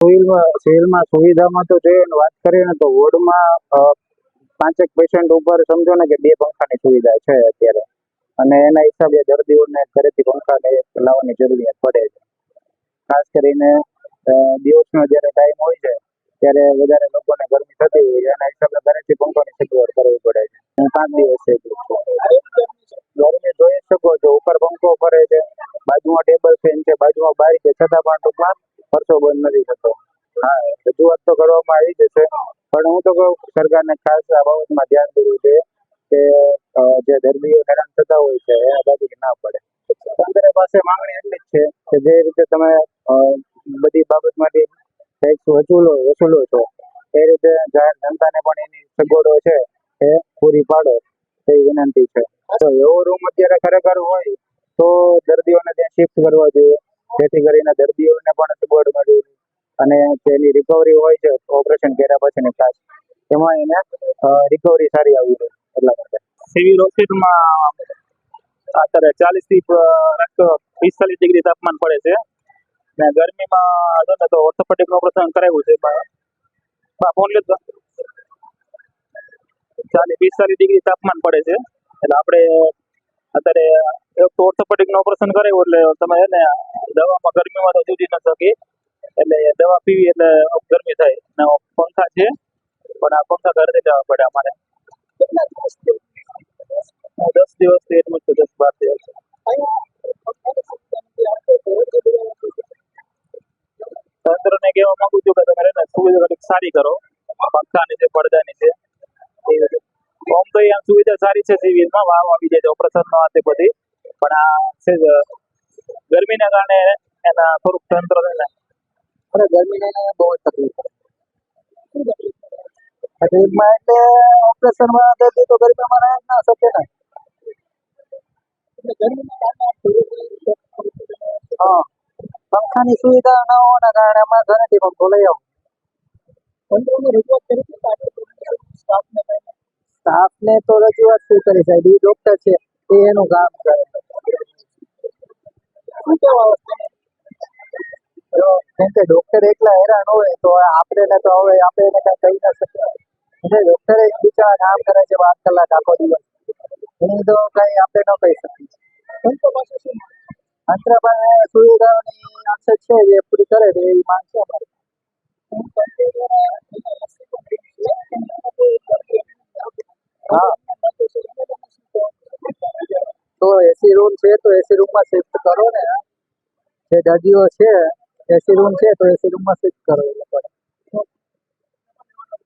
સિવિલમાં સુવિધામાં તો જોઈએ ને વાત કરીએ ને તો વોર્ડમાં 5 પેશન્ટ ઉપર સમજો ને કે 2 પંખાની સુવિધા છે અત્યારે, અને એના હિસાબે દર્દીઓને ઘરેથી પંખા લાવવાની જરૂરિયાત પડે છે. ખાસ કરીને દિવસનો જ્યારે ટાઈમ હોય છે ત્યારે વધારે લોકોને ગરમી થતી હોય છે, એના હિસાબે ઘરેથી પંખાની સગવડ કરવી પડે છે. હું 5 દિવસ ગરમી જોઈ શકો છો, ઉપર પંખો ફરે છે, બાજુમાં ટેબલ ફેન છે, બાજુમાં બારી છે, છતાં પણ ટૂંકમાં ખર્ચો બંધ નથી થતો. હા, રજૂઆત તો કરવામાં આવી જશે, પણ હું તો કહું સરકારને ખાસ આ બાબતમાં ધ્યાન દેવું જોઈએ કે જે દર્દીઓ હેરાન થતા હોય છે એના બાજુ ના પડે. તંત્ર પાસે માંગણી એટલી જ છે કે જે રીતે તમે બધી બાબતમાંથી ટેક્સ વસૂલો છો એ રીતે જાહેર જનતાને પણ એની સગવડો છે એ પૂરી પાડો તેવી વિનંતી છે. તો એવો રૂમ અત્યારે ખરેખર હોય તો દર્દીઓને ત્યાં શિફ્ટ કરવા જોઈએ, જેથી કરીને દર્દીઓને પણ સગવડ મળી અને તેની રિકવરી હોય છે ઓપરેશન કર્યા પછીની ખાસ એમાં એને રિકવરી સારી આવી છે. એટલા માટે સિવિલ હોસ્પિટલમાં અત્યારે 40 થી 45 ડિગ્રી તાપમાન પડે છે ને ગરમીમાં જો ને તો ઓર્થોપેડિક ઓપરેશન કરાવ્યું છે ફોન લીધો 40-45 ડિગ્રી તાપમાન પડે છે એટલે આપણે અત્યારે એક તો ઓર્થોપેડિક નું ઓપરેશન કરાવ્યું એટલે તમે એને દવામાં ગરમીમાં તો જુદી ન શકી એટલે દવા પીવી એટલે ગરમી થાય ને પંખા છે પણ આ પંખા ઘરેથી જવા પડે અમારે 10 દિવસથી એડમિટ છે, 10-12 દિવસ. તંત્રને કહેવા માંગુ છું કે તમે એને સુવિધા થોડીક સારી કરો, પંખાની છે, પડદાની છે, ઓમ તો અહીંયા સુવિધા સારી છે સિવિલમાં, વાવ આવી જાય છે ઓપરેશનમાં તે બધી, પણ આ છે ગરમીના કારણે એના થોડુંક તંત્ર છે ને અને ગરમીને બહુ જ તકલીફ તકલીફમાં એટલે ઓપરેશનમાં દર્દી તો ગરમીમાં રહી જ ના શકે ને. હા, પંખાની સુવિધા ન હોવાના કારણે અમે ઘરેથી પંખો લઈ આવું. સ્ટાફને તો રજૂઆત શું કરી સાહેબ, એ ડોક્ટર છે એ એનું કામ કરે. કેમ કે ડોક્ટર એકલા હેરાન હોય તો આપણે તો હવે આપણે એને કઈ કહી ના શકીએ. એટલે ડોક્ટર એક બીજા કામ કરે છે 12 કલાક આખો દિવસ, એની તો કઈ આપણે ન કહી શકીએ. તંત્ર પાસે સુવિધાઓની અછત છે જે પૂરી કરે છે એવી માંગ છે અમારી. હા, તો એસી રૂમ છે તો એસી રૂમમાં શિફ્ટ કરો ને, જે દર્દીઓ છે એસી રૂમ છે તો એસી રૂમમાં શિફ્ટ કરો એ લોકોને.